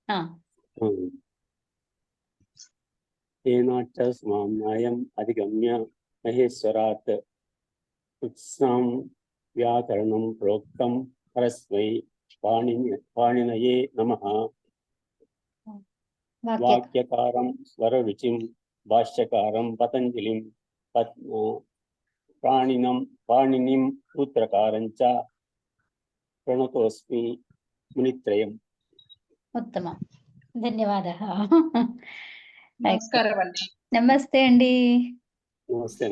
ఆ, ఏనాచ్చ స్వామ్యాయం అధిగమ్య మహేశ్వరాత్ ఉత్సాం వ్యాకరణం ప్రోక్తం పరస్మై పాణినయే నమః. వాక్య వాక్యకారం స్వరరుచిం భాష్యకారం పతంజలిం పాణినిం సూత్రకారం చ ప్రణతోస్మి మునిత్రయం. ఉత్తమ, ధన్యవాదాः. నమస్కారం అండి. నమస్తే అండి. నమస్తే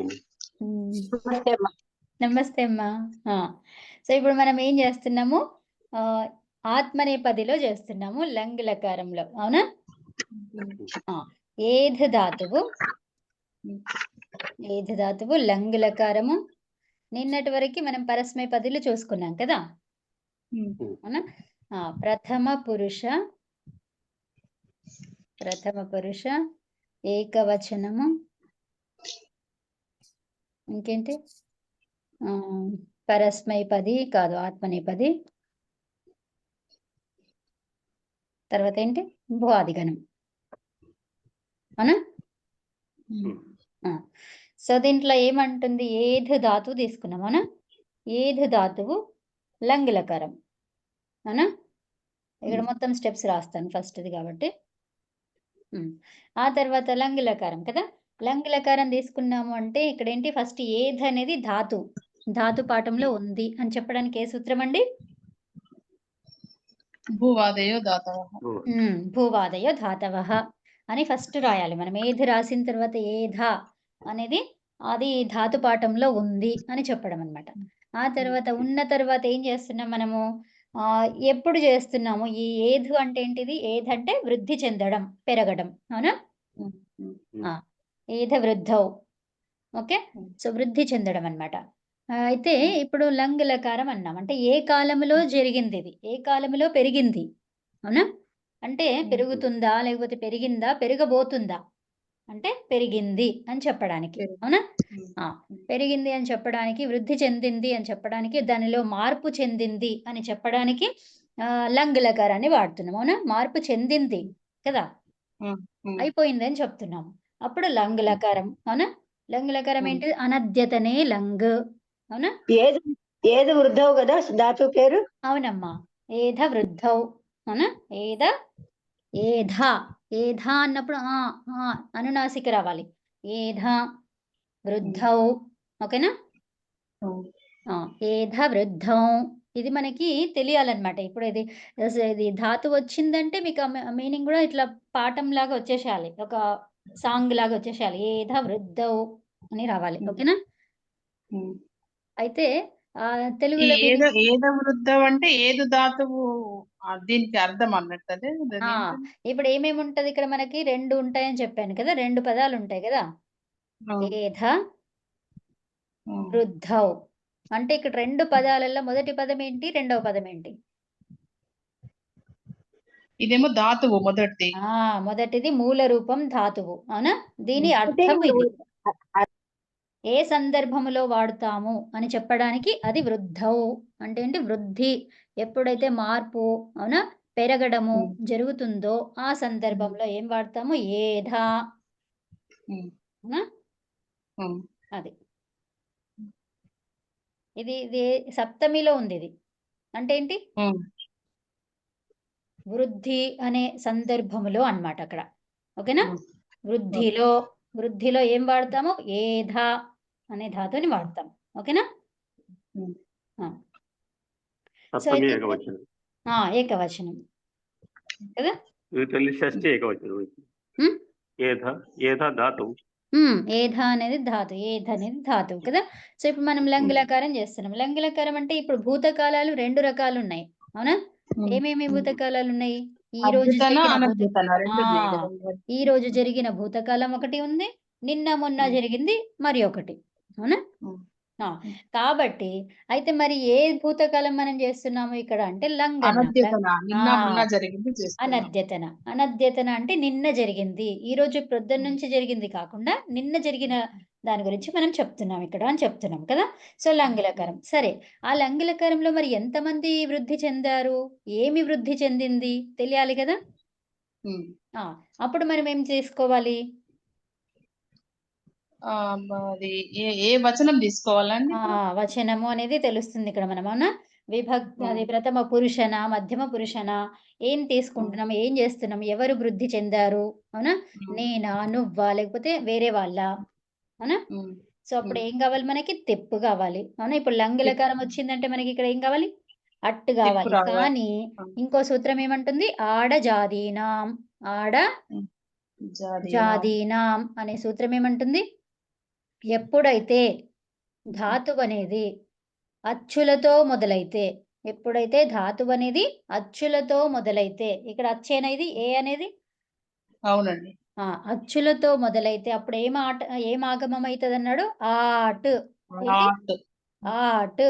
అమ్మా. నమస్తే అమ్మా. సో ఇప్పుడు మనం ఏం చేస్తున్నాము, ఆత్మనేపదిలో చేస్తున్నాము, లంగ్ లకారంలో. అవునా? ఏధ ధాతువు లంగ్ లకారము. నిన్నటి వరకు మనం పరస్మైపదిలో చూసుకున్నాం కదా. అవునా? ప్రథమ పురుష ఏకవచనము. ఇంకేంటి? పరస్మైపది కాదు, ఆత్మనేపది. తర్వాత ఏంటి? భువాదిగణం. అవునా? సో దీంట్లో ఏమంటుంది? ఏధ ధాతువు తీసుకున్నాం. అవునా? ఏధ ధాతువు లంగిలకారం. అవునా? ఇక్కడ మొత్తం స్టెప్స్ రాస్తాను ఫస్ట్ది కాబట్టి. ఆ తర్వాత లంగిలకారం కదా. లంగిలకారం తీసుకున్నాము అంటే ఇక్కడ ఏంటి? ఫస్ట్ ఏధ అనేది ధాతు పాఠంలో ఉంది అని చెప్పడానికి ఏ సూత్రం అండి? భూవాదయో ధాతవః. భూవాదయో ధాతవః అని ఫస్ట్ రాయాలి మనం. ఏధ రాసిన తర్వాత ఏధ అనేది అది ధాతు పాఠంలో ఉంది అని చెప్పడం అనమాట. ఆ తర్వాత ఉన్న తర్వాత ఏం చేస్తున్నాం మనము? ఎప్పుడు చేస్తున్నాము ఈ ఏధు అంటే ఏంటిది? ఏధ అంటే వృద్ధి చెందడం, పెరగడం. అవునా? ఏధ వృద్ధౌ. ఓకే, సో వృద్ధి చెందడం అన్నమాట. అయితే ఇప్పుడు లంగ్ లకారం అన్నాం అంటే ఏ కాలంలో జరిగింది ఇది, ఏ కాలంలో పెరిగింది. అవునా? అంటే పెరుగుతుందా, లేకపోతే పెరిగిందా, పెరగబోతుందా అంటే పెరిగింది అని చెప్పడానికి. అవునా? పెరిగింది అని చెప్పడానికి, వృద్ధి చెందింది అని చెప్పడానికి, దానిలో మార్పు చెందింది అని చెప్పడానికి లంగ్ లకారాన్ని వాడుతున్నాం. అవునా? మార్పు చెందింది కదా, అయిపోయింది అని చెప్తున్నాము. అప్పుడు లంగ్ లకారం. అవునా? లంగ్ లకారం ఏంటి? అనద్యతనే లంగ్. అవునా? ఏది వృద్ధవు కదా ధాతు పేరు. అవునమ్మా, ఏధ వృద్ధౌ. అవునా? ఏధ అన్నప్పుడు అనునాసిక రావాలి. ఏధ వృద్ధౌ. ఓకేనా? ఏధ వృద్ధౌ ఇది మనకి తెలియాలన్నమాట. ఇప్పుడు ఇది ధాతు వచ్చిందంటే మీకు మీనింగ్ కూడా ఇట్లా పాఠం లాగా వచ్చేసేయాలి, ఒక సాంగ్ లాగా వచ్చేసేయాలి. ఏధ వృద్ధౌ అని రావాలి. ఓకేనా? అయితే తెలుగులో ఏదో వృద్ధం అంటే ఏదు ధాతువు దీనికి అర్థం అన్నట్టు. అదే ఇప్పుడు ఏమేమి ఉంటది ఇక్కడ మనకి? రెండు ఉంటాయని చెప్పాను కదా, రెండు పదాలు ఉంటాయి కదా. ఏధ వృద్ధౌ అంటే ఇక్కడ రెండు పదాలలో మొదటి పదం ఏంటి, రెండవ పదం ఏంటి? ఇదేమో ధాతువు మొదటిది. మొదటిది మూల రూపం ధాతువు. అవునా? దీని అర్థం ఇది. ఏ సందర్భములో వాడుతాము అని చెప్పడానికి అది వృద్ధౌ అంటే ఏంటి? వృద్ధి. ఎప్పుడైతే మార్పు, అవునా, పెరగడము జరుగుతుందో ఆ సందర్భంలో ఏం వాడతాము? ఏధా. అది ఇది సప్తమిలో ఉంది. ఇది అంటే ఏంటి? వృద్ధి అనే సందర్భములో అన్నమాట అక్కడ. ఓకేనా? వృద్ధిలో ఏం వాడతాము? ఏధా అనే ధాతుని వాడతాం. ఓకేనా? ఏకవచనం కదా. ఏధ అనేది ధాతువు కదా. సో ఇప్పుడు మనం లంగిలకారం చేస్తున్నాం. లంగిలకారం అంటే ఇప్పుడు భూతకాలాలు రెండు రకాలు ఉన్నాయి. అవునా? ఏమేమి భూతకాలాలు ఉన్నాయి? ఈ రోజు జరిగిన భూతకాలం ఒకటి ఉంది, నిన్న మొన్న జరిగింది మరి ఒకటి. అవునా? కాబట్టి అయితే మరి ఏ భూతకాలం మనం చేస్తున్నాము ఇక్కడ అంటే అనద్యతన అంటే నిన్న జరిగింది, ఈ రోజు ప్రొద్దున నుంచి జరిగింది కాకుండా నిన్న జరిగిన దాని గురించి మనం చెప్తున్నాం ఇక్కడ అని చెప్తున్నాం కదా. సో లంగిలకారం. సరే, ఆ లంగిలకారంలో మరి ఎంతమంది వృద్ధి చెందారు, ఏమి వృద్ధి చెందింది తెలియాలి కదా. ఉమ్. అప్పుడు మనం ఏం చేసుకోవాలి? అది ఏ వచనం తీసుకోవాలండి? వచనము అనేది తెలుస్తుంది ఇక్కడ మనం, అవునా? విభక్తి, అది ఉమ్. ప్రథమ పురుషన, మధ్యమ పురుషన, ఏం తీసుకుంటున్నాం, ఏం చేస్తున్నాం, ఎవరు వృద్ధి చెందారు, అవునా? ఉమ్. నేనా, నువ్వా, లేకపోతే వేరే వాళ్ళ, అవునా? ఉమ్. సో అప్పుడు ఏం కావాలి మనకి? తిప్పు కావాలి, అవునా? ఇప్పుడు లంగలకారం వచ్చిందంటే మనకి ఇక్కడ ఏం కావాలి? అట్టు తిప్పు కావాలి. రావాలి. కానీ ఇంకో సూత్రం ఏమంటుంది? ఆడజాదీనాం, ఆడ జాదీనాం. జాదీనాం అనే సూత్రం ఏమంటుంది? ఎప్పుడైతే ధాతువు అనేది అచ్చులతో మొదలైతే, ఎప్పుడైతే ధాతువు అనేది అచ్చులతో మొదలైతే, ఇక్కడ అచ్చేనా ఇది? ఏ అనేది అవునండి. అచ్చులతో మొదలైతే అప్పుడు ఏం ఆగమం అవుతుంది అన్నాడు? ఆట్. ఏంటి? ఆట్. ఆట్.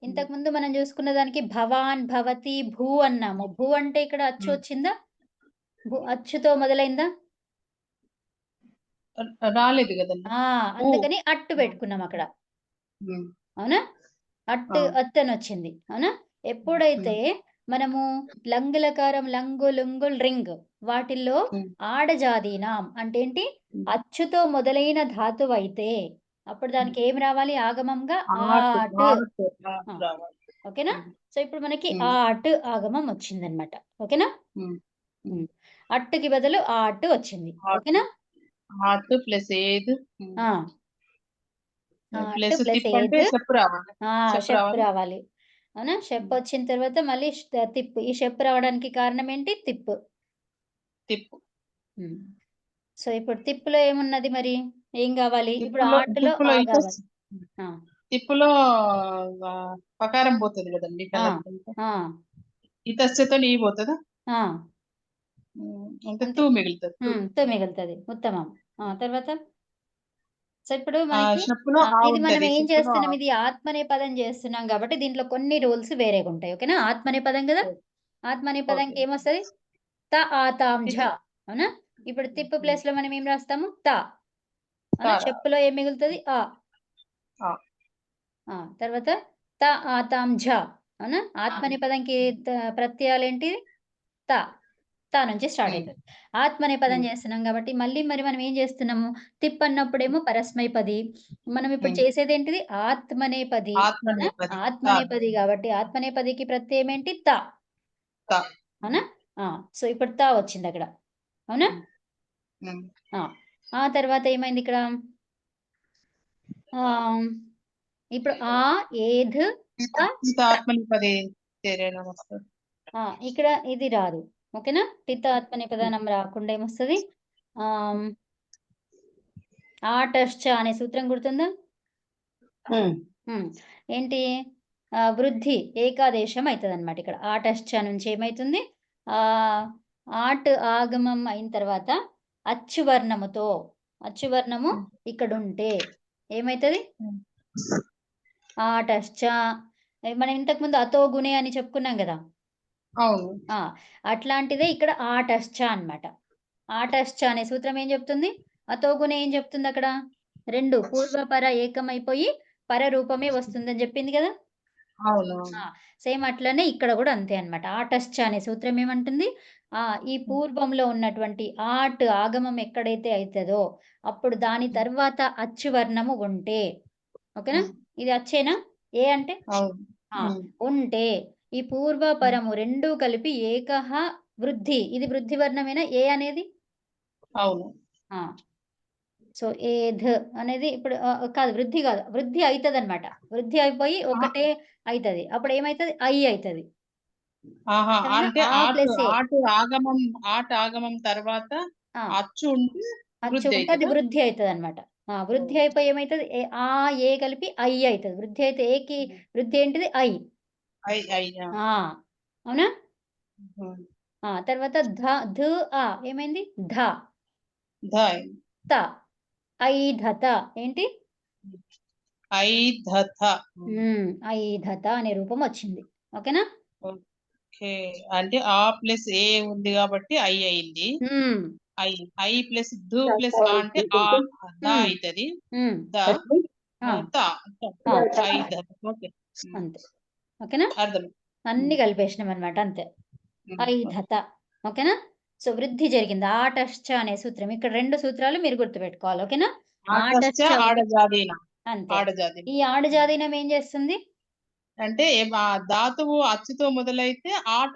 ఇంతకుముందు మనం చూసుకున్న దానికి భవాన్, భవతి, భూ అన్నాము. భూ అంటే ఇక్కడ అచ్చు వచ్చిందా? అచ్చుతో మొదలైందా? రాలేదు కదండి. అందుకని అట్టు పెట్టుకున్నాం అక్కడ, అవునా? అట్టు అని వచ్చింది, అవునా? ఎప్పుడైతే మనము లంగులకారం, లంగు, లుంగుల్, రింగ్ వాటిల్లో ఆడజాదీనాం అంటే ఏంటి? అచ్చుతో మొదలైన ధాతువు అయితే అప్పుడు దానికి ఏం రావాలి? ఆగమంగా ఆట్. ఓకేనా? సో ఇప్పుడు మనకి ఆట్ ఆగమం వచ్చిందనమాట. ఓకేనా? అట్టుకి బదులు ఆట్ వచ్చింది. ఓకేనా? ఆట్ ప్లస్ ఏదు ప్లస్ ప్లస్ తిప్పు అంటే ఏదు, చెప్పు రావాలి. షెప్ రావాలి, అవునా? షెప్ వచ్చిన తర్వాత మళ్ళీ తిప్పు. ఈ షెప్ రావడానికి కారణం ఏంటి? తిప్పు. సో ఇప్పుడు తిప్పులో ఏమున్నది మరి? ఏం కావాలి? ఇప్పుడు ఆటలో ఆ కావాలి. తిప్పులో పకారం పోతుంది కదండి. ఇతస్యతో నీ పోతుందా? అంటే తూ మిగులుతుంది. తూ మిగులుతుంది. ఉత్తమం. తర్వాత సో ఇప్పుడు మనకి షప్పులో ఇది మనం ఏం చేస్తున్నాం? ఇది ఆత్మ అనే పదం చేస్తున్నాం కాబట్టి దీంట్లో కొన్ని రూల్స్ వేరేగా ఉంటాయి. ఓకేనా? ఆత్మ అనే పదం కదా. ఆత్మ అనే పదంకి ఏమొస్తుంది? త ఆతాం ఝ, అవునా? ఇప్పుడు తిప్పు ప్లేస్ లో మనం ఏం రాస్తాము? త, అవునా? చెప్పులో ఏం మిగులుతుంది? తర్వాత త ఆతాం ఝ, అవునా? ఆత్మ అనే పదంకి ప్రత్యయాలు ఏంటి? త నుంచి స్టార్ట్ అవుతుంది. ఆత్మ అనే పదం చేస్తున్నాం కాబట్టి మళ్ళీ మరి మనం ఏం చేస్తున్నాము? తిప్పు అన్నప్పుడేమో పరస్మైపది. మనం ఇప్పుడు చేసేది ఏంటిది? ఆత్మనేపది. ఆత్మనేపది కాబట్టి ఆత్మనేపదికి ప్రత్యయం ఏంటి? త, అవునా? సో ఇప్పుడు తా వచ్చింది అక్కడ, అవునా? ఆ తర్వాత ఏమైంది ఇక్కడ? ఇప్పుడు ఏధ్ ఆత్మనేపది ఇక్కడ ఇది రాదు. ఓకేనా? టిత ఆత్మనేపదానం రాకుండా ఏమొస్తుంది? ఆటశ్చ అనే సూత్రం గుర్తుందా? ఏంటి? వృద్ధి ఏకాదేశం అవుతుంది అనమాట. ఇక్కడ ఆటశ్చ నుంచి ఏమవుతుంది? ఆట్ ఆగమం అయిన తర్వాత అచ్చువర్ణముతో, అచ్చువర్ణము ఇక్కడ ఉంటే ఏమవుతుంది? ఆటశ్చ. మనం ఇంతకుముందు అతో గుణే అని చెప్పుకున్నాం కదా. అట్లాంటిదే ఇక్కడ ఆటశ్చ అన్నమాట. ఆటశ్చ అనే సూత్రం ఏం చెప్తుంది? అతో గుణే ఏం చెప్తుంది అక్కడ? రెండు పూర్వపర ఏకమైపోయి పరరూపమే వస్తుందని చెప్పింది కదా. సేమ్ అట్లనే ఇక్కడ కూడా అంతే అన్నమాట. ఆటశ్చ అనే సూత్రం ఏమంటుంది? ఈ పూర్వంలో ఉన్నటువంటి ఆట్ ఆగమం ఎక్కడైతే అవుతుందో అప్పుడు దాని తర్వాత అచ్చువర్ణము ఉంటే, ఓకేనా? ఇది అచ్చేనా? ఏ అంటే ఉంటే ఈ పూర్వపరము రెండూ కలిపి ఏకహ వృద్ధి, ఇది వృద్ధి వర్ణమేనా ఏ అనేది? సో ఏధ్ అనేది ఇప్పుడు కాదు, వృద్ధి కాదు, వృద్ధి అవుతుంది అనమాట. వృద్ధి అయిపోయి ఒకటే అవుతుంది. అప్పుడు ఏమవుతుంది? ఐ అవుతుంది. అంటే ఆట్ ఆగమం తర్వాత అచ్చు ఉంటే అది వృద్ధి అవుతుంది అనమాట. వృద్ధి అయిపోయి ఏమవుతుంది? ఏ కలిపి ఐ అవుతుంది. వృద్ధి అయితే ఏకి వృద్ధి ఏంటిది? ఐ. అవునా? తర్వాత ధ ఏమైంది? త ఐధత ఏంటి? ఐధత అనే రూపం వచ్చింది. ఓకేనా? అంటే ఆ ప్లస్ ఏ ఉంది కాబట్టి ఐ అయింది. ఐ ప్లస్ ధు ప్లస్ ఆ అంటే ఆ ద అవుతుంది. అంతే. ఓకేనా? అన్ని కలిపేసినాం అనమాట. అంతే. ఐధత. ఓకేనా? సో వృద్ధి జరిగింది. ఆటశ్చ అనే సూత్రం. ఇక్కడ 2 సూత్రాలు మీరు గుర్తుపెట్టుకోవాలి. ఓకేనా? ఆటశ్చ ఆటశ్చ ఆడజాదీన. అంతే. ఆడజాదీన. ఈ ఆడజాదీనం ఏం చేస్తుంది? అంటే ధాతువు అచ్చుతో మొదలైతే ఆట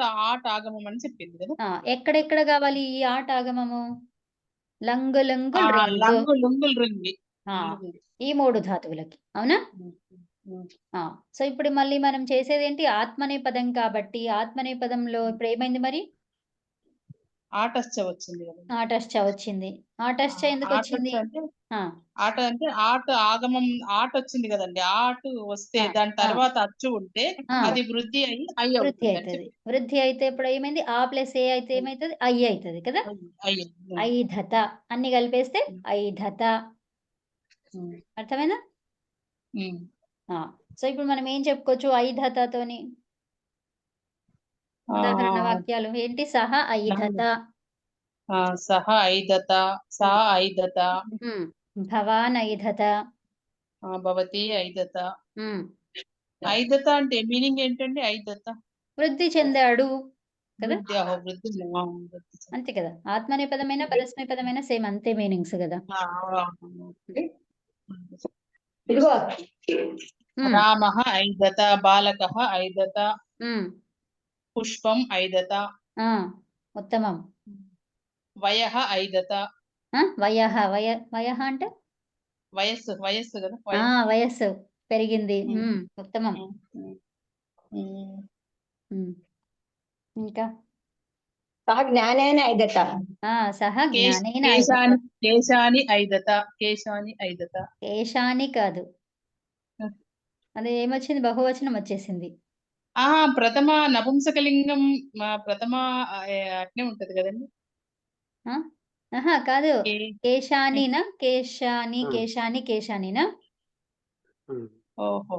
ఆగమం అని చెప్పింది కదా. ఎక్కడెక్కడ కావాలి ఈ ఆట ఆగమము? లంగు లుంగుల్ రింగు. లంగు లుంగుల్ రింగి. ఈ 3 ధాతువులకి. అవునా? సో ఇప్పుడు మళ్ళీ మనం చేసేదేంటి? ఆత్మనేపదం కాబట్టి ఆత్మనేపదంలో ఇప్పుడు ఏమైంది మరి? ఆటశ్చ వచ్చింది కదా. ఆటశ్చ వచ్చింది. ఆటశ్చ ఎందుకు వచ్చింది? ఆట అంటే ఆట ఆగమం ఆట వచ్చింది కదండి. ఆట వస్తే దాని తర్వాత అచ్చు ఉంటే అది వృద్ధి అయ్యి అయ్యి వృద్ధి అవుతుంది. వృద్ధి అయితే ఇప్పుడు ఏమైంది? ఆ ప్లస్ ఏ అయితే ఏమైతుంది? ఐ అవుతుంది కదా. ఐధత అన్ని కలిపేస్తే ఐధత. అర్థమైందా? సో ఇప్పుడు మనం ఏం చెప్పుకోవచ్చు ఐధతతోని? ఉదాహరణ వాక్యాలు ఏంటి? సహ ఐధత. సహ ఐధత. సా ఐధత. భవాన్ ఐధత. భవతి ఐధత. ఐధత అంటే మీనింగ్ ఏంటండి? ఐధత వృద్ధి చెందాడు కదా. వృద్ధి అంతే కదా. ఆత్మనేపదమైన పరస్మైపదమైన సేమ్ అంతే మీనింగ్స్ కదా. ఇదిగో రామః ఐధత. బాలకః ఐధత. పుష్పం ఐధత. ఉత్తమం. వయః ఐధత. వయః వయః అంటే వయస్సు కదా. వయస్సు పెరిగింది. ఉత్తమం. ఇంకా సహ జ్ఞానేన ఐదత. సహ జ్ఞానేన కేశాని ఐదత. కేశాని ఐదత. కేశాని కాదు, అది ఏమొచ్చింది? బహువచనం వచ్చేసింది. ప్రథమ నపుంసకలింగం ప్రథమ అట్నే ఉంటది కదండి. కాదు. కేశానినా? కేశాని కేశాని కేశానినా? ఓహో.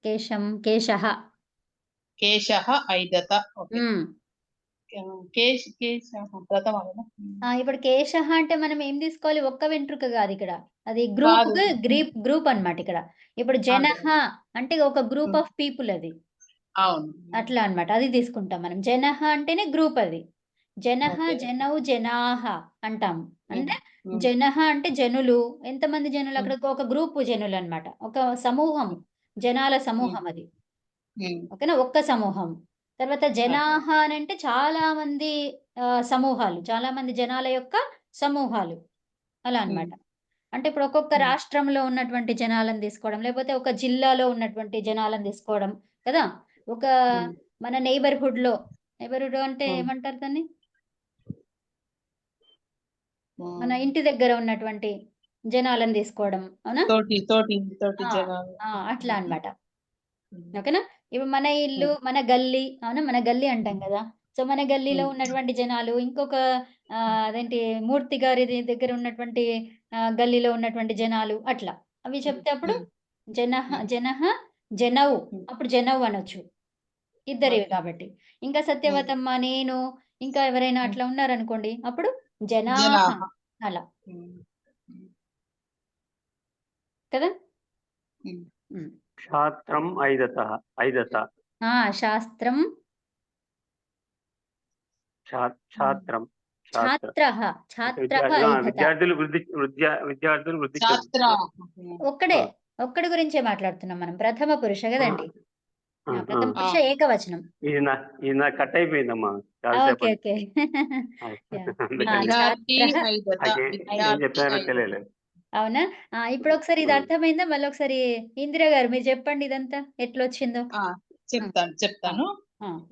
కేశం కేశః. కేశః ఐదత. ఓకే. ప్రథమ. ఇప్పుడు కేశః అంటే మనం ఏం తీసుకోవాలి? ఒక్క వెంట్రుక కాదు ఇక్కడ, అది గ్రూప్ అన్నమాట ఇక్కడ. ఇప్పుడు జనః అంటే ఒక గ్రూప్ ఆఫ్ పీపుల్, అది అట్లా అన్నమాట. అది తీసుకుంటాం మనం. జనః అంటేనే గ్రూప్. అది జనః జనౌ జనాః అంటాం. అంటే జనః అంటే జనులు. ఎంతమంది జనులు? అక్కడ ఒక గ్రూప్ జనులు అన్నమాట, ఒక సమూహం, జనాల సమూహం అది. ఓకేనా? ఒక్క సమూహం. తర్వాత జనాః అని అంటే చాలా మంది సమూహాలు, చాలా మంది జనాల యొక్క సమూహాలు అలా అన్నమాట. అంటే ఇప్పుడు ఒక్కొక్క రాష్ట్రంలో ఉన్నటువంటి జనాలను తీసుకోవడం, లేకపోతే ఒక జిల్లాలో ఉన్నటువంటి జనాలను తీసుకోవడం కదా. ఒక మన నైబర్హుడ్ అంటే ఏమంటారు దాన్ని? మన ఇంటి దగ్గర ఉన్నటువంటి జనాలను తీసుకోవడం. అవునా? అట్లా అన్నమాట. ఓకేనా? ఇప్పుడు మన ఇల్లు, మన గల్లీ. అవునా? మన గల్లీ అంటాం కదా. సో మన గల్లీలో ఉన్నటువంటి జనాలు, ఇంకొక అదేంటి మూర్తి గారి దగ్గర ఉన్నటువంటి గల్లీలో ఉన్నటువంటి జనాలు, అట్లా అవి చెప్తే అప్పుడు జనః జనౌ, అప్పుడు జనౌ అనొచ్చు, ఇద్దరివి కాబట్టి. ఇంకా సత్యవతమ్మ, నేను, ఇంకా ఎవరైనా అట్లా ఉన్నారనుకోండి, అప్పుడు జనాః అలా కదా. శాస్త్రం ఐదత. శాస్త్రం ఛాత్రం విద్యార్థులు వృద్ధి ఒక్కడి గురించే మాట్లాడుతున్నాం మనం. ప్రథమ పురుష కదండి. ప్రథమ పురుష ఏకవచనం. ఇది కట్ అయిపోయిందమ్మా. ఓకే. తెలియలేదు. అవునా? ఇప్పుడు ఒకసారి ఇది అర్థమైందా? మళ్ళీ ఒకసారి ఇందిరా గారు మీరు చెప్పండి ఇదంతా ఎట్లొచ్చిందో. చెప్తాను.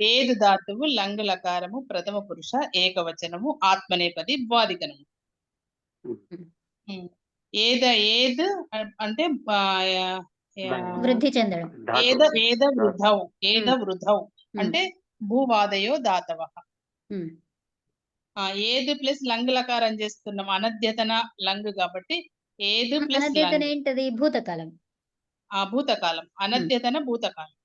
ఏదు ధాతువు లంగు లకారము ప్రథమ పురుష ఏకవచనము ఆత్మనేపది ద్వాదిగణము. ఏదు అంటే వృద్ధి చెందడం. ఏద వృద్ధౌ అంటే భూవాదయో ధాతవః. ఏదు ప్లస్ లంగు లకారం చేస్తున్నాం. అనధ్యతన లంగు కాబట్టి ఏదు ప్లస్ అనధ్యతన ఏంటది? భూతకాలం. భూతకాలం. అనధ్యతన భూతకాలం.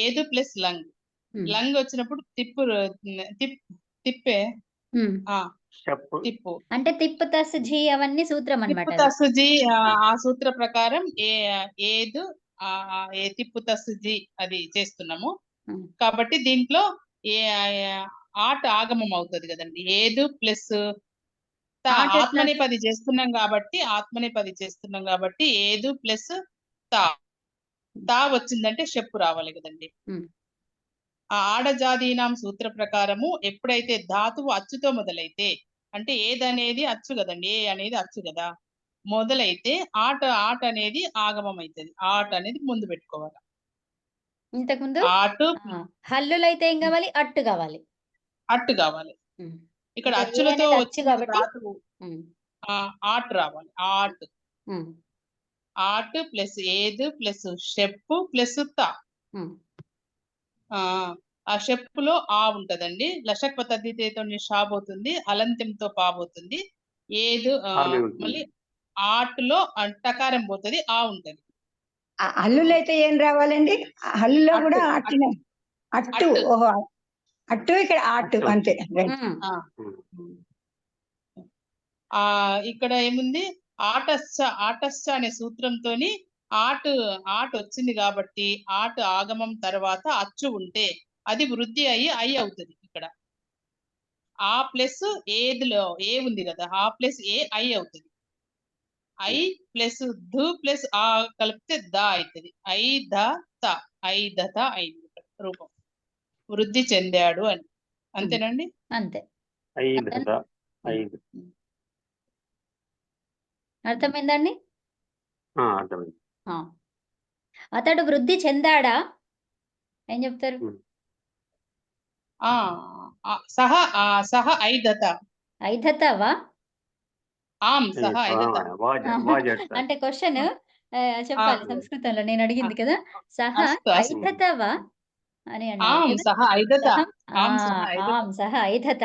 ఏదు ప్లస్ లంగ్. లంగ్ వచ్చినప్పుడు తిప్పే తిప్పు అంటే తిప్పు తస్సు జీ అవన్నీ సూత్రం అన్నమాట. తిప్పు తస్సు జీ ఆ సూత్ర ప్రకారం ఏదు తిప్పు తస్సు జీ అది చేస్తున్నాము. కాబట్టి దీంట్లో ఆట ఆగమం అవుతుంది కదండి. ఏదు ప్లస్ తా ఆట ఎట్లా? ఆత్మనేపది చేస్తున్నాం కాబట్టి ఏదు ప్లస్ తా తా వచ్చిందంటే షెప్పు రావాలి కదండి. ఉమ్. ఆ ఆడజాదీనాం సూత్ర ప్రకారము ఎప్పుడైతే ధాతువు అచ్చుతో మొదలైతే, అంటే ఏదనేది అచ్చు కదండి, ఏ అనేది అచ్చు కదా, మొదలైతే ఆట అనేది ఆగమం అవుతుంది. ఆట అనేది ముందు పెట్టుకోవాలి. ఇంతకుముందు ఆటు హల్లులైతే ఏం కావాలి? అట్టు కావాలి. అట్టు కావాలి. ఉమ్. ఇక్కడ అంటే ఏ అచ్చులతో అనేది అచ్చు వచ్చిన కాబట్టి ధాతువు ఉమ్. ఆట్ రావాలి. ఆట్ ఉమ్. ఆట్ ప్లస్ ఏదు ప్లస్ షెప్పు ప్లస్ తా. ఉమ్. ఆ షెప్పులో ఆ ఉంటదండి. లషక్వ తద్దితేతో షా పోతుంది, అలంత్యంతో పా పోతుంది. ఏదు ఆమె ఉంటుంది. మళ్ళీ ఆటులో టకారం పోతుంది, ఆ ఉంటది. హల్లులు అయితే ఏం రావాలండి? హల్లులో కూడా అట్టు, అట్టునే. అట్టు. అట్టు. ఓహో, అట్టు ఇక్కడ ఆటు అట్టు. అంతే. రైట్. ఉమ్. ఇక్కడ ఏముంది? ఆటశ్చ అనే సూత్రంతోని ఆట వచ్చింది కాబట్టి ఆట ఆగమం తర్వాత అచ్చు ఉంటే అది వృద్ధి అయ్యి ఐ అవుతుంది. ఇక్కడ ఆ ప్లస్ ఏదిలో ఏ ఉంది కదా, ఆ ప్లస్ ఏ ఐ అవుతుంది. ఐ ప్లస్ ధు ప్లస్ ఆ కలిపితే దా అవుతుంది. ఐ ద త, ఐ దత అయింది రూపం. వృద్ధి చెందాడు అని. అంతేనండి? అంతే. 5. అర్థమైందండి? అర్థమైంది. అతడు వృద్ధి చెందాడా? ఏం చెప్తారు? సహ ఐదత. ఐదతవా? సహ ఐదత. అంటే క్వశ్చన్ చెప్పాలి సంస్కృతంలో. నేను అడిగింది కదా, సహ ఐదతవా అని అన్నారు కదా. సహ ఐదత. సహ ఐదత.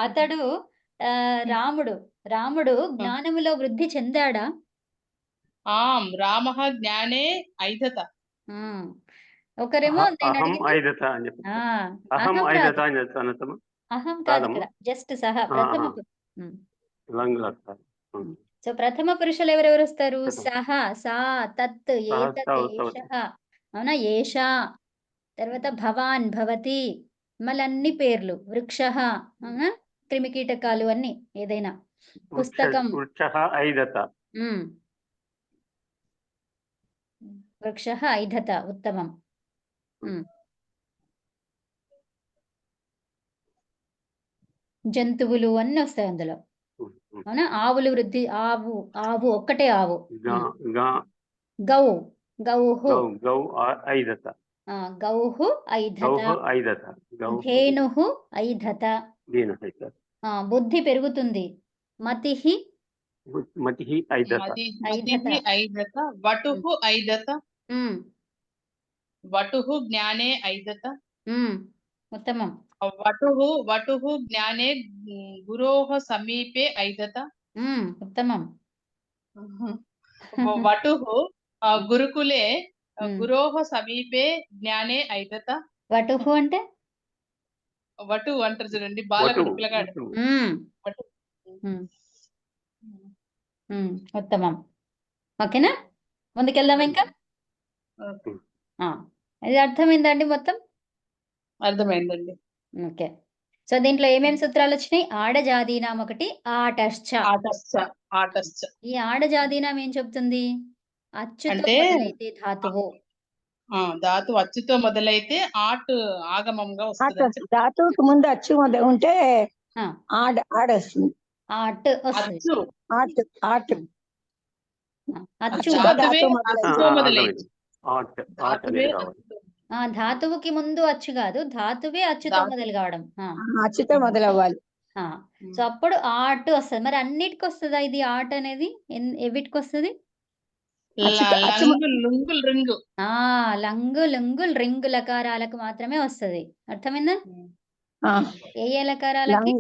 అతడు రాముడు జ్ఞానములో వృద్ధి చెందాడా? రామః జ్ఞానే ఐదత. ఒకరేమో అహం ఐదత అని చెప్పి అహం ఐదత అని చెప్తాను. అహం కాదు ఇక్కడ, జస్ట్ సహ ప్రథమ. సో ప్రథమ పురుషులు ఎవరెవరు వస్తారు? సహ, సా, తత్, ఏతత్, ఏషః. అవునా? ఏషా, తర్వాత భవాన్, భవతి, మళ్ళీ అన్ని పేర్లు, వృక్షః, అవునా? క్రిమికీటకాలు అన్ని, ఏదైనా పుస్తకం. వృక్షః ఐదత, ఉత్తమం. జంతువులు అన్ని వస్తాయి అందులో. అవునా? ఆవులు వృద్ధి, ఆవు ఒక్కటే ఆవు. గౌః ఐదత. గౌః ఐదత. ధేనుః ఐదత. బుద్ధి పెరుగుతుంది. మతిః ఐదత. వటుః ఐదత. వటుః జ్ఞానే ఐదత. ఉత్తమం. వటుః జ్ఞానే గురోః సమీపే ఐదత. ఉత్తమం. వటుః గురుకులే గురోః సమీపే జ్ఞానే ఐదత. వటుః అంటే వటు అంటారు చూడండి, బాలకుడు, పిల్లగాడు. ఉత్తమం. ఓకేనా? ముందుకెళ్దాం ఇంకా. ఇది అర్థమైందండి మొత్తం? అర్థమైందండి. ఓకే. సో దీంట్లో ఏమేమి సూత్రాలు వచ్చినాయి? ఆడజాదీనాం ఒకటి, ఆటశ్చ. ఈ ఆడజాదీనాం ఏం చెప్తుంది? అచ్చుతో మొదలైతే ధాతువు. ధాతువు అచ్చుతో మొదలైతే ఆగమంగా వస్తుంది. ధాతువుకి ముందు అచ్చు ఉంటే ఆడ వస్తుంది. ఆట్ వస్తుంది. ధాతువుకి ముందు అచ్చు కాదు, ధాతువే అచ్చుతో మొదలు కావడం. అచ్చుతో మొదలవ్వాలి. సో అప్పుడు ఆట్ వస్తుంది. మరి అన్నిటికి వస్తుందా ఇది ఆట్ అనేది? వీటికి వస్తుంది? లంగు, లుంగుల్, రింగు లకారాలకు మాత్రమే వస్తుంది. అర్థమైందా? ఏ లకారాలకి?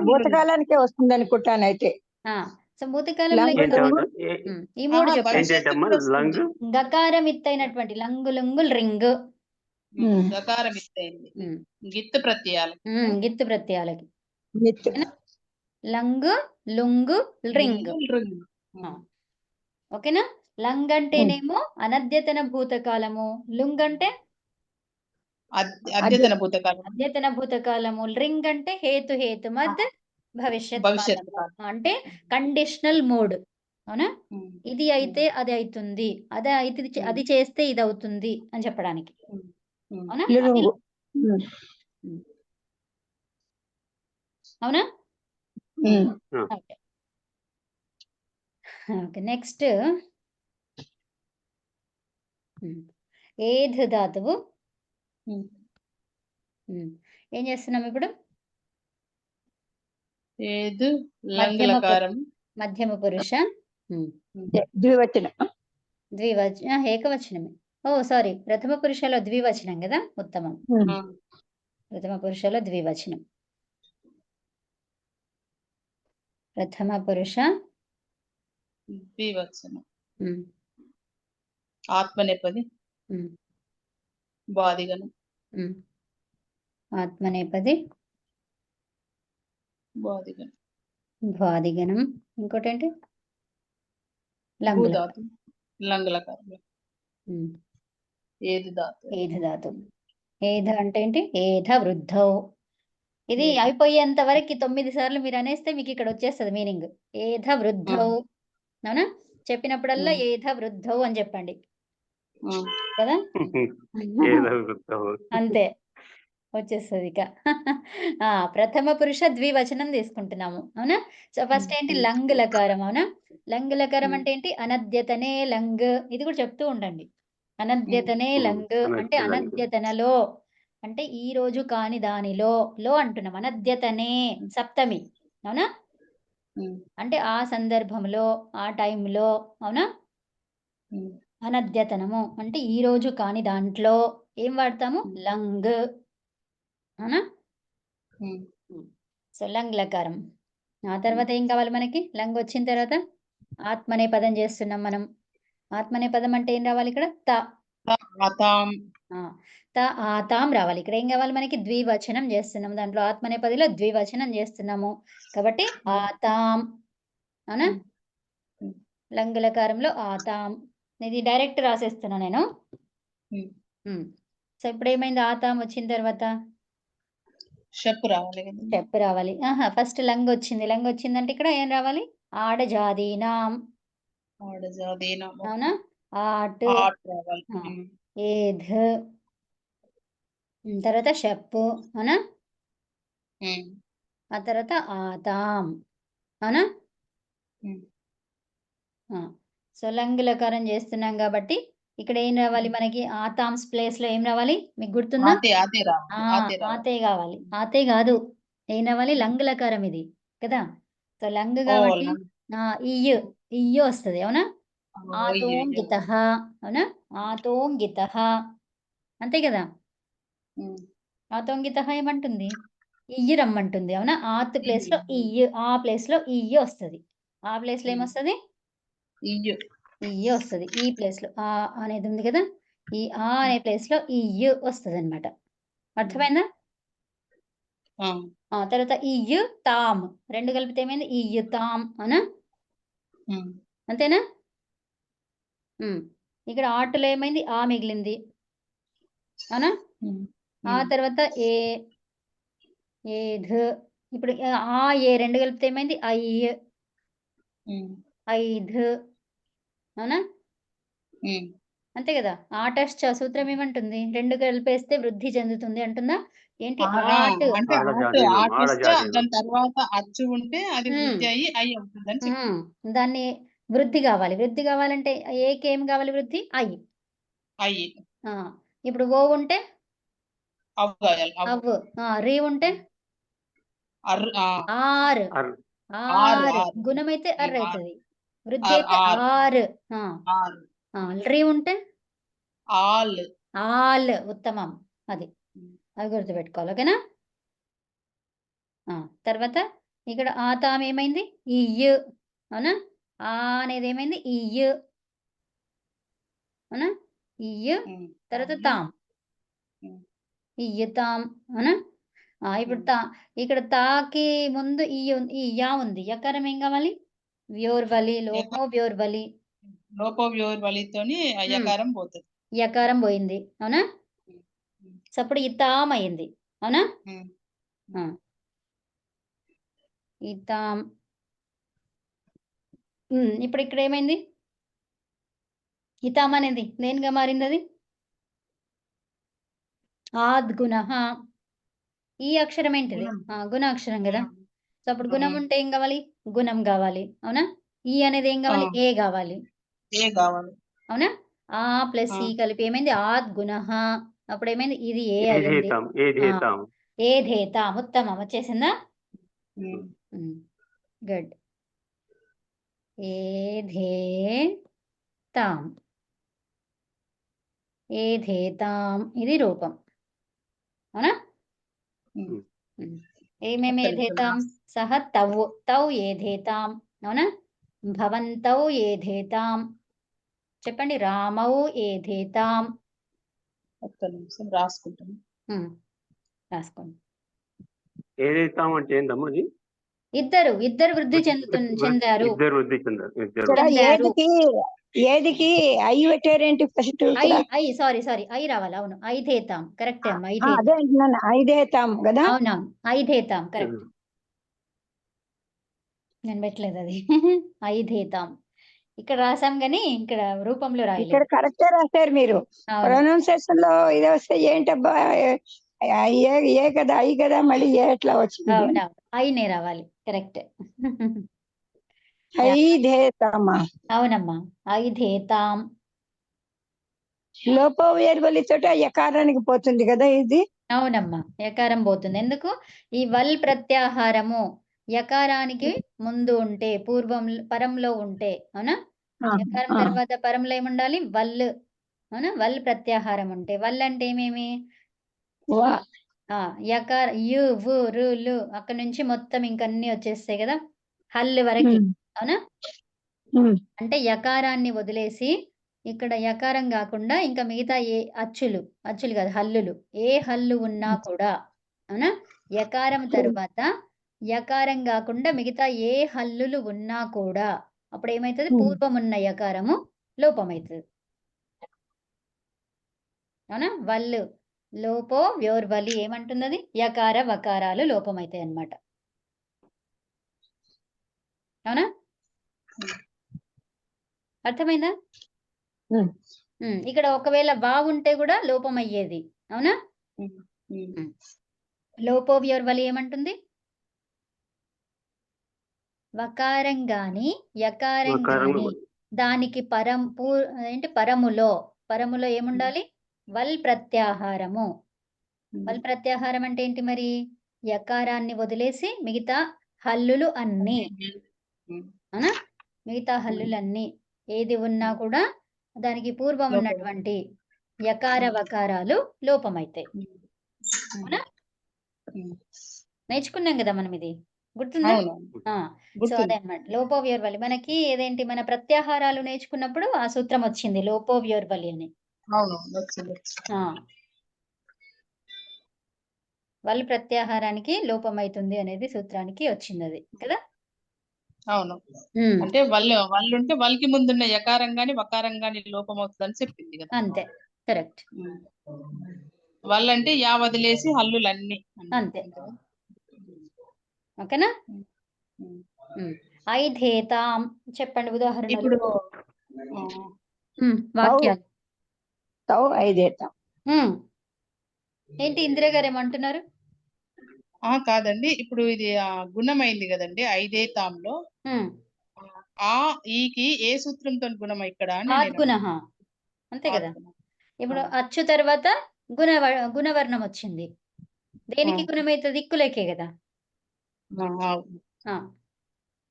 భూతకాలానికే వస్తుంది అనుకుంటానైతే. సో భూతకాలంలో ఈ మూడు చెప్పండి. గకారం ఇత్తైనటువంటి లంగు, లుంగుల్, రింగు. గకారం ఇత్తైంది. గిత్తు ప్రత్యయాలకి లంగు, లుంగు, రింగు. ఓకేనా? లంగ్ అంటేనేమో అనద్యతన భూతకాలము, లుంగ్ అంటే అద్యతన భూతకాలం. అద్యతన భూతకాలము. లింగ్ అంటే హేతు హేతుమద్ భవిష్యత్ భవిష్యత్ కాలము. కాలం. అంటే కండిషనల్ మోడ్. అవునా? ఉమ్, ఇది అయితే అది అవుతుంది, అది అయితే అది చేస్తే ఇది అవుతుంది అని చెప్పడానికి. ఉమ్. అవునా? లిరుంగు. అవునా? ఉమ్. ఓకే. ఓకే, నెక్స్ట్ ఏధ్ ధాతువు. ఏం చేస్తున్నాం ఇప్పుడు? ఏదు మధ్యమ లంగలకారం. మధ్యమ పురుష ద్వివచనం. ఏకవచనమే. ఓ సారీ, ప్రథమ పురుషలో ద్వివచనం కదా, ఉత్తమం. ప్రథమ పురుషలో ద్వివచనం. ప్రథమ పురుష ద్వివచనం. ఆత్మనేపది. బాధిగణం. ఆత్మనేపది బాధిగణం. ద్వాదిగణం. ఇంకోటి ఏంటి? భూధాతు. లంగలకారం. ఏది ధాతు. ఏధ ధాతు. ఏధ అంటే ఏంటి? ఏధ వృద్ధౌ. ఇది అయిపోయేంత వరకు 9 సార్లు మీరు అనేస్తే మీకు ఇక్కడ వచ్చేస్తుంది మీనింగ్. ఏధ వృద్ధౌ. అవునా? చెప్పినప్పుడల్లా ఏధ వృద్ధౌ అని చెప్పండి కదా. అంతే, వచ్చేస్తుంది ఇక. ప్రథమ పురుష ద్వివచనం తీసుకుంటున్నాము. అవునా? సో ఫస్ట్ ఏంటి? లంగ్ లకారం. అవునా? లంగ్ లకారం అంటే ఏంటి? అనద్యతనే లంగ్. ఇది కూడా చెప్తూ ఉండండి. అనద్యతనే లంగ్ అంటే అనద్యతనలో, అంటే ఈ రోజు కాని దానిలో, లో అంటున్నాం. అనద్యతనే సప్తమి. అవునా? అంటే ఆ సందర్భంలో, ఆ టైంలో. అవునా? అనద్యతనము అంటే ఈ రోజు కాని దాంట్లో ఏం వాడతాము? లంగ్. అవునా? సో లంగ్ లకారం. ఆ తర్వాత ఏం కావాలి మనకి? లంగ్ వచ్చిన తర్వాత ఆత్మనే పదం చేస్తున్నాం మనం. ఆత్మనే పదం అంటే ఏం రావాలి ఇక్కడ? త. త ఆతాం రావాలి. ఇక్కడ ఏం కావాలి మనకి? ద్వివచనం చేస్తున్నాం. దాంట్లో ఆత్మనే పదిలో ద్వివచనం చేస్తున్నాము కాబట్టి ఆతాం. అవునా? లంగ్ లకారంలో ఆతాం. ఇది డైరెక్ట్ రాసేస్తున్నా నేను. సో ఇప్పుడు ఏమైంది? ఆతాం వచ్చిన తర్వాత షప్ రావాలి. స్టెప్ రావాలి. ఫస్ట్ లంగ్ వచ్చింది. లంగ్ వచ్చిందంటే ఇక్కడ ఏం రావాలి? ఆడజాదీనాం. అవునా? ఆట్, ఏధ్, తర్వాత షప్పు. అవునా? ఆ తర్వాత ఆతాం. అవునా? సో లంగ్ లకారం చేస్తున్నాం కాబట్టి ఇక్కడ ఏం రావాలి మనకి? ఆతాంస్ ప్లేస్ లో ఏం రావాలి? మీకు గుర్తుందా? ఆతే కావాలి. ఆతే కాదు, ఏం రావాలి? లంగ్ లకారం ఇది కదా. సో లంగ్ కాబట్టి ఇయ్యు ఇయ్యు వస్తుంది. అవునా? ఆతోంగితః. అవునా? ఆతోంగితః అంతే కదా. ఆతోంగితః ఏమంటుంది? ఇయ్యి రమ్మంటుంది. అవునా? ఆత్ ప్లేస్ లో ఇయ్యు, ఆ ప్లేస్ లో ఇయ్యు వస్తుంది. ఆ ప్లేస్ లో ఏమొస్తుంది? ఇయ్యు వస్తుంది. ఈ ప్లేస్ లో ఆ అనేది ఉంది కదా, ఈ ఆ అనే ప్లేస్ లో ఇయ్యు వస్తుంది అనమాట. అర్థమైందా? తర్వాత ఇయ్యు తామ్, రెండు కలిపితే ఏమైంది? ఇయ్యు తామ్. అవునా? అంతేనా? ఇక్కడ ఆటలో ఏమైంది? ఆ మిగిలింది. అవునా? ఆ తర్వాత ఏధ్. ఇప్పుడు ఆ ఏ రెండు కలిపితే ఏమైంది? ఐ, ఐధ్. అవునా? అంతే కదా. ఆటశ్చ సూత్రం ఏమంటుంది? రెండు కలిపేస్తే వృద్ధి చెందుతుంది అంటుందా? ఏంటి? ఆట్. అంటే దాని తర్వాత అచ్చు ఉంటే అది వృద్ధి అయ్యి అయ్యి అవుతుంది. దాన్ని వృద్ధి కావాలి. వృద్ధి కావాలంటే ఏం కావాలి? వృద్ధి అయ్యి. ఇప్పుడు ఓ ఉంటే అవ్వు. రీ ఉంటే ఆర్. గుణం అయితే అర్ అవుతుంది. వృద్ధి అయితే ఆర్. రీ ఉంటే ఆల్. ఉత్తమం. అది గుర్తుపెట్టుకోవాలి. ఓకేనా? తర్వాత ఇక్కడ ఆతాం ఏమైంది? ఇయ్యు. అవునా? ఆ అనేది ఏమైంది? ఇయ్యు. అవునా? ఇయ్యు తర్వాత తాం, ఇయ్యుతాం. అవునా? ఇప్పుడు ఇక్కడ తాకి ముందు ఈ యా ఉంది. యకారం ఏం కావాలి? వ్యోర్వలి, లోపో వ్యోర్వలి. లోపో వ్యోర్వలితోని యకారం పోతుంది. యకారం పోయింది. అవునా? సో అప్పుడు ఇతాం అయింది. అవునా? ఇతాం. ఇప్పుడు ఇక్కడ ఏమైంది? ఇతాం అనేది దేనిగా మారింది అది? ఆద్గుణః. ఈ అక్షరం ఏంటిది? గుణాక్షరం కదా. సో అప్పుడు గుణం ఉంటే ఏం కావాలి? గుణం కావాలి. అవునా? ఈ అనేది ఏం కావాలి? ఏ కావాలి. అవునా? ఆ ప్లస్ ఈ కలిపి ఏమైంది? ఆద్గుణః. అప్పుడు ఏమైంది? ఇది ఏ అయింది. ఏధేతాం. ఉత్తమం. వచ్చేసిందా? గుడ్. ఏధేతాం. ఏధేతాం. ఇది రూపం. అవునా? ఏమేమి ఏధేతాం? సహ తౌ. తౌ ఏధేతాం. అవునా? భవంతౌ ఏధేతాం. చెప్పండి. రామౌ ఏధేతాం. ఒక్క నిమిషం రాసుకుంటాను. రాసుకోండి. ఏదైతాం అంటే ఏందమ్మా అది? ఇద్దరు వృద్ధి చెందారు. ఇద్దరు వృద్ధి చెందారు. ఇక్కడ ఏదికి ఐ పెట్టారేంటి ఫస్ట్? సారీ ఐ రావాలి. అవును, ఐధేతాం. కరెక్టే అమ్మా. అదే అంటున్నాను, ఐదేతాం కదా. అవునవును, ఐధేతాం కరెక్ట్. నేను పెట్టలేదు అది. ఐధేతాం ఇక్కడ రాసాం గానీ ఇక్కడ రూపంలో ఇక్కడ రాయలేదు. కరెక్టే రాశారు మీరు. ప్రొనౌన్సియేషన్ లో ఇది వస్తే ఏంటబ్బా ఏ కదా ఐ కదా, మళ్ళీ ఏ ఎట్లా వచ్చింది? అవునా, ఐనే రావాలి. కరెక్ట్. ఐధేతామా? అవునమ్మా, ఐధేతాం. లోపవేర్బలి తోట యకారానికి పోతుంది కదా ఇది. అవునమ్మా, యకారం పోతుంది. ఎందుకు? ఈ వల్ ప్రత్యాహారము యకారానికి ముందు ఉంటే, పరంలో ఉంటే, అవునా? యకారం తర్వాత పరంలో ఏముండాలి? వల్. అవునా? వల్ ప్రత్యాహారం ఉంటే. వల్ అంటే ఏమేమి? యకార యు వు రు లు అక్కడ నుంచి మొత్తం ఇంకన్నీ వచ్చేస్తాయి కదా హల్లు వరకు. అవునా? అంటే యకారాన్ని వదిలేసి ఇక్కడ యకారం కాకుండా ఇంకా మిగతా ఏ అచ్చులు కాదు, హల్లులు, ఏ హల్లు ఉన్నా కూడా, అవునా, యకారం తరువాత యకారం కాకుండా మిగతా ఏ హల్లులు ఉన్నా కూడా అప్పుడు ఏమైతుంది? పూర్వం ఉన్న యకారము లోపమవుతుంది. అవునా? వల్లు లోపో వ్యోర్వలి ఏమంటున్నది? యకార వకారాలు లోపమవుతాయి అన్నమాట. అవునా? అర్థమైందా? ఇక్కడ ఒకవేళ వా ఉంటే కూడా లోపం అయ్యేది. అవునా? లోపో వ్యోర్వలి ఏమంటుంది? వకారం గాని యకారం గాని దానికి పరములో ఏముండాలి? వల్ ప్రత్యాహారము. వల్ ప్రత్యాహారం అంటే ఏంటి మరి? యకారాన్ని వదిలేసి మిగతా హల్లులు అన్ని, అవునా, మిగతా హల్లులన్నీ ఏది ఉన్నా కూడా దానికి పూర్వం ఉన్నటువంటి యకార వకారాలు లోపమైతాయి. అవునా? నేర్చుకున్నాం కదా మనం, ఇది గుర్తుందా? సో అదే అన్నమాట లోపోవ్యోర్వలి. మనకి ఏదేంటి, మన ప్రత్యాహారాలు నేర్చుకున్నప్పుడు ఆ సూత్రం వచ్చింది, లోపోవ్యోర్వలి అని. వల్ ప్రత్యాహారానికి లోపమైతుంది అనేది సూత్రానికి వచ్చింది అది కదా. అవును, అంటే వల్లుంటే వల్కి ముందున్న యకారం గాని వకారం గాని లోపం అవుతుందని చెప్పింది కదా. అంతే, కరెక్ట్. వల్ అంటే యా వదిలేసి హల్లులన్నీ అంతే. ఓకేనా? ఐధేతాం చెప్పండి ఉదాహరణ. ఇప్పుడు వాక్యాలు. ఐధేతాం ఏంటి ఇందిరా గారు ఏమంటున్నారు? కాదండి, ఇప్పుడు ఇది గుణమైంది కదండి ఐదేతాంలో. ఆ ఈకి ఏ సూత్రంతో గుణం ఇక్కడ? ఆద్గుణః. అంతే కదా. ఇప్పుడు అచ్చు తర్వాత గుణవర్ణం వచ్చింది. దేనికి గుణమైతుంది? ఇక్కులకే కదా.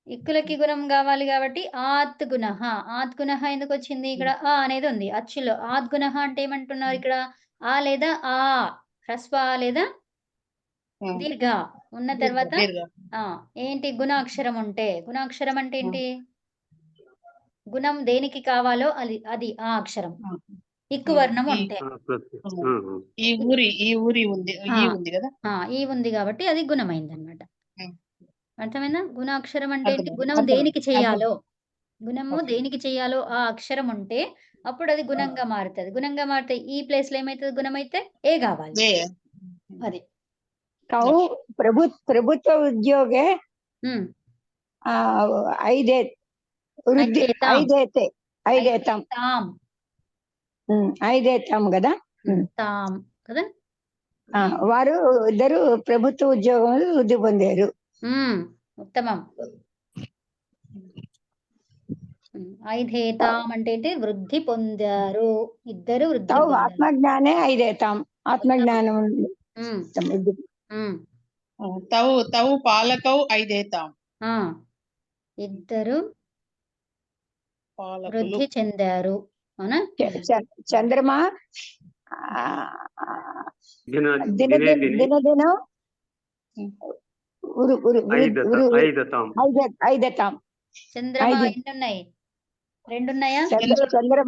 ఇక్కులకి గుణం కావాలి కాబట్టి ఆద్గుణః. ఆద్గుణః ఎందుకు వచ్చింది? ఇక్కడ ఆ అనేది ఉంది అచ్చులో. ఆద్గుణః అంటే ఏమంటున్నారు ఇక్కడ? ఆ లేదా ఆ హ్రస్వ లేదా దీర్ఘ ఉన్న తర్వాత ఏంటి? గుణాక్షరం ఉంటే. గుణాక్షరం అంటే ఏంటి? గుణం దేనికి కావాలో అది ఆ అక్షరం. ఇక్కు వర్ణం ఉంటే ఈ ఊరి ఉంది కదా. ఈ ఉంది కాబట్టి అది గుణమైంది అన్నమాట. అర్థమైందా? గుణాక్షరం అంటే ఏంటి? గుణం దేనికి చేయాలో, గుణము దేనికి చేయాలో ఆ అక్షరం ఉంటే అప్పుడు అది గుణంగా మారుతుంది. గుణంగా మారితే ఈ ప్లేస్ లో ఏమైతుంది? గుణం అయితే ఏ కావాలి. ఏ. అది కౌ ప్రభుత్వ ఉద్యోగే ఉమ్. ఐదే వృద్ధి ఐదేతాం. ఐదేతాం తాం ఐదేతాం కదా. తాం కదా. వారు ఇద్దరు ప్రభుత్వ ఉద్యోగంలో వృద్ధి పొందారు. ఉత్తమం. ఐదేతాం అంటే ఏంటి? వృద్ధి పొందారు. ఇద్దరు వృద్ధి తౌ పొందారు. ఆత్మజ్ఞానే ఐదేతాం. ఆత్మజ్ఞానం తౌ పాలకౌ ఐదేతాం. ఇద్దరు పాలకులు. వృద్ధి చెందారు. అవునా? చంద్రమా దినదినం ఐదేతాం. చంద్రమా ఎన్ని ఉన్నాయి? 2 ఉన్నాయా? చంద్రమ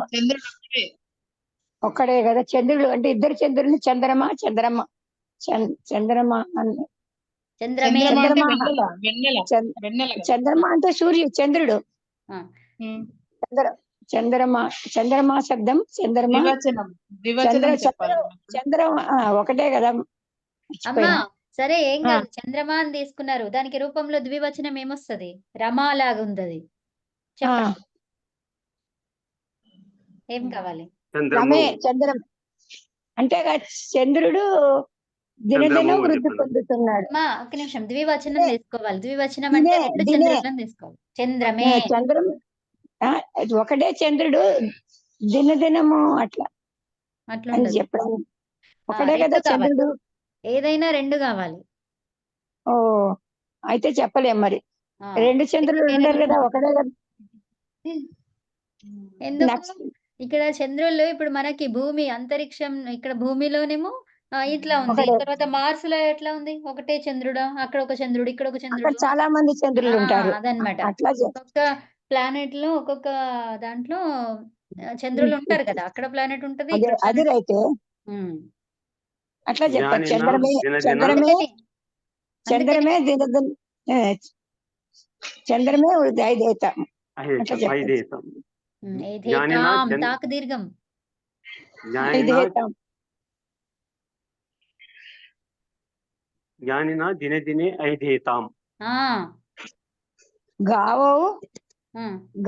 ఒక్కడే కదా. చంద్రుడు అంటే ఇద్దరు చంద్రుని చంద్రమా చంద్రమ్మ చంద్రమే. చంద్రమ అంటే చంద్రుడు. చంద్రమా శబ్దం చంద్రమా చంద్రమ ఒకటే కదా. అమ్మా సరే ఏం కాదు. చంద్రమా అని తీసుకున్నారు, దానికి రూపంలో ద్వివచనం ఏమొస్తుంది? రమా లాగా ఉంది అది. చెప్పండి ఏం కావాలి? చంద్రం అంటే చంద్రుడు దినదినం వృద్ధి పొందుతున్నాడు. అమ్మా ఒక నిమిషం, ద్వివచనం తీసుకోవాలి. ద్వివచనం అంటే 2 చంద్రులను తీసుకోవాలి. చంద్రమే. చంద్రం ఒకటే చంద్రుడు దినదినము అట్లా అని చెప్పాను. ఒకటే కదా చంద్రుడు. ఏదైనా 2 కావాలి. ఓ అయితే చెప్పలేం మరి. 2 చంద్రులు ఉండరు కదా, ఒకటే కదా. ఎందుకు? ఇక్కడ చంద్రులు ఇప్పుడు మనకి భూమి అంతరిక్షం, ఇక్కడ భూమిలోనేమో ఇట్లా ఉంది. తర్వాత మార్స్ లో ఎట్లా ఉంది? ఒకటే చంద్రుడు, అక్కడ ఒక చంద్రుడు, ఇక్కడ ఒక చంద్రుడు. చాలా మంది చంద్రులు ఉంటారు. అదనమాట. ఒక్కొక్క ప్లానెట్ లో ఒక్కొక్క దాంట్లో చంద్రులు ఉంటారు కదా. అక్కడ ప్లానెట్ ఉంటది. అది రైతే అట్లా చెప్పారు. చంద్రమే ఐదేతాం. తాకు దీర్ఘం. జ్ఞానినా దినే దినే ఐదేతాం.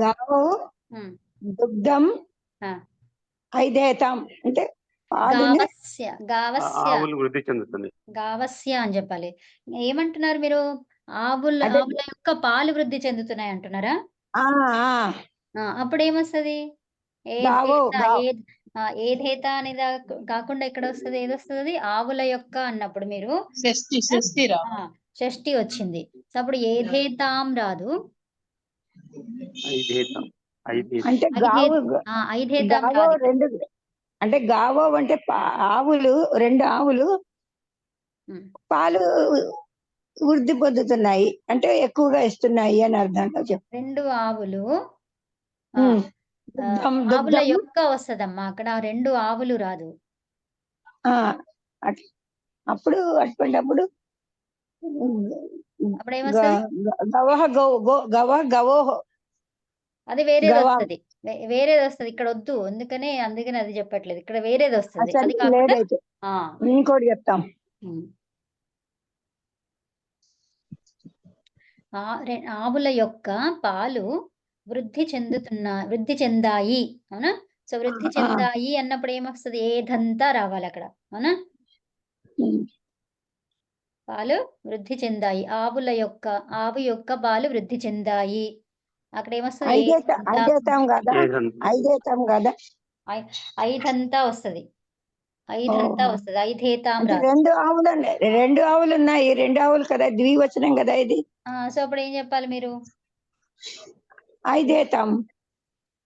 గావో దుగ్ధం ఐదేతాం అంటే ఆవులు వృద్ధి చెందుతుంది. గావస్య అని చెప్పాలి. ఏమంటున్నారు మీరు? ఆవుల యొక్క పాలు వృద్ధి చెందుతున్నాయి అంటున్నారా? అప్పుడు ఏమొస్తుంది? ఏధేత అనేది కాకుండా ఇక్కడ వస్తుంది. ఏదొస్తుంది? ఆవుల యొక్క అన్నప్పుడు మీరు షష్ఠి వచ్చింది. అప్పుడు ఏధేతాం రాదు. ఐధేతాం రాదు. అంటే గావో అంటే ఆవులు, 2 ఆవులు పాలు వృద్ధి పొందుతున్నాయి అంటే ఎక్కువగా ఇస్తున్నాయి అని అర్థం. 2 ఆవులు ఆవుల యొక్క వస్తదమ్మా. అక్కడ 2 ఆవులు రాదు. అప్పుడు అటువంటిప్పుడు అది వేరేది వస్తుంది. వేరేది వస్తుంది. ఇక్కడ వద్దు, అందుకనే అది చెప్పట్లేదు. ఇక్కడ వేరేది వస్తుంది. ఇంకోటి చెప్తాం. ఆవుల యొక్క పాలు వృద్ధి చెందాయి. అవునా? సో వృద్ధి చెందాయి అన్నప్పుడు ఏమొస్తుంది? ఏదంతా రావాలి అక్కడ. అవునా? పాలు వృద్ధి చెందాయి. ఆవు యొక్క పాలు వృద్ధి చెందాయి. అక్కడ ఏమొస్తుంది? ఐదంతా వస్తుంది. ఐధేతాం రాదు. 2 ఆవులు ఉన్నాయి. 2 ఆవులు కదా, ద్వివచనం కదా ఇది. సో అప్పుడు ఏం చెప్పాలి మీరు? ఐదేతాం.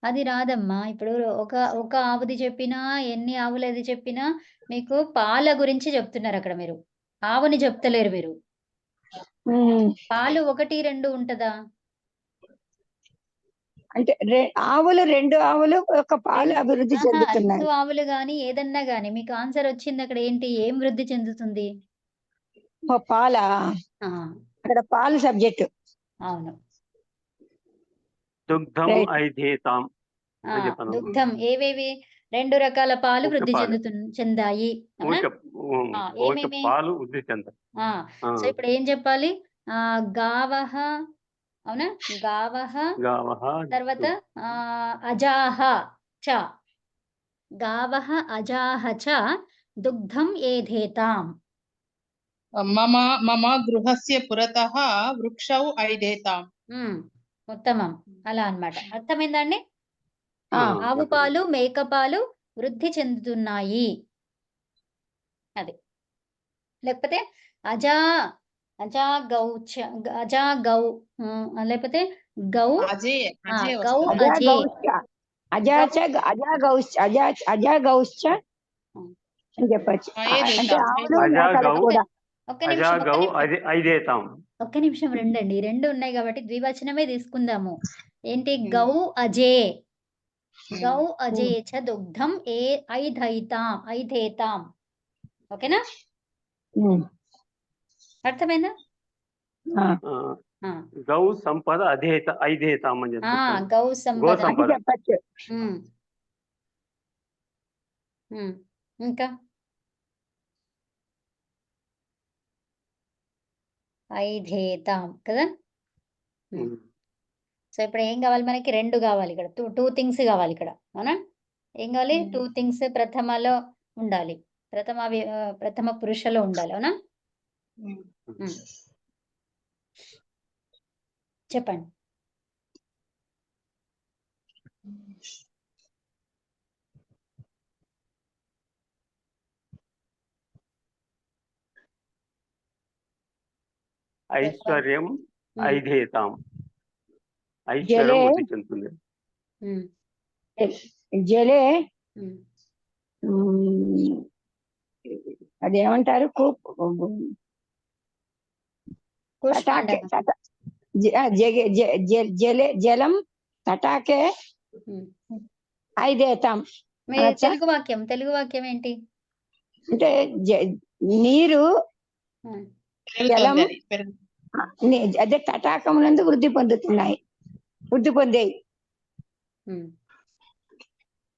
అది రాదమ్మా. ఇప్పుడు ఒక ఆవుది చెప్పినా, ఎన్ని ఆవులది చెప్పినా మీకు పాల గురించి చెప్తున్నారు అక్కడ. మీరు ఆవుని చెప్తలేరు. మీరు పాలు 1, 2 ఉంటదా? అంటే ఆవులు 2 ఆవులు ఒక పాలు అభివృద్ధి చెందుతున్నాయి. 2 ఆవులు గాని ఏదన్నా గాని మీకు ఆన్సర్ వచ్చింది అక్కడ. ఏంటి? ఏం వృద్ధి చెందుతుంది? పాల. అక్కడ పాలు సబ్జెక్టు. అవును. దుగ్ధం ఐధేతాం. అని చెప్పాను. దుగ్ధం ఏవేవి 2 రకాల పాలు ఊక వృద్ధి పాలు. చెందాయి. అవునా? ఊక ఏమేమి? పాలు వృద్ధి చెందాయి. సో ఇప్పుడు ఏం చెప్పాలి? గావః, అవునా? గావః, గావః తర్వాత అజాః చ, గావః అజాః చ దుగ్ధం ఏధేతాం. మమ గృహస్య పురతః వృక్షౌ ఐదేతాం. ఉత్తమం. అలా అన్నమాట. అర్థమైందండి? ఆ, ఆవు పాలు, మేక పాలు వృద్ధి చెందుతున్నాయి. అది. లేకపోతే అజా అజా గౌ అజా గౌ, లేకపోతే గౌ అజే అజే గౌ వస్తుంది. అజా అజే. గౌశ్చ అజా గౌశ్చ అని చెప్పచ్చు. ఏదేతాం. అంటే ఆవులు అజా మేకలు గౌ కూడా. ఒక్క అజా నిమిషం, ఒక్క గౌ నిమిషం. ఐదేతాం. ఒక్క నిమిషం, రెండండి. 2 ఉన్నాయి కాబట్టి ద్వివచనమే తీసుకుందాము. ఏంటి? Hmm. గౌ అజే, గౌ Hmm. అజే చ దుగ్ధం ఐధేతాం. ఓకేనా? అర్థమైందా? గౌ సంపద ఐదేతాం అని చెప్తాను. గౌ గో సంపద. అది సంపద. చెప్పచ్చు. ఇంకా ఐధేతాం కదా. సో ఇప్పుడు ఏం కావాలి మనకి? 2 కావాలి ఇక్కడ. టూ థింగ్స్ కావాలి ఇక్కడ. అవునా? ఏం కావాలి? 2 థింగ్స్ ప్రథమలో ఉండాలి. ప్రథమ పురుషలో ఉండాలి. అవునా? చెప్పండి. ఐశ్వర్యం ఐదేతాం. ఐశ్వర్యం జలే వృద్ధి చెందుతుంది. జలే అదేమంటారు? జలం తటాకే ఐదేతాం. తెలుగు వాక్యం ఏంటి? అంటే నీరు జలం అదే తటాకములందు వృద్ధి పొందాయి.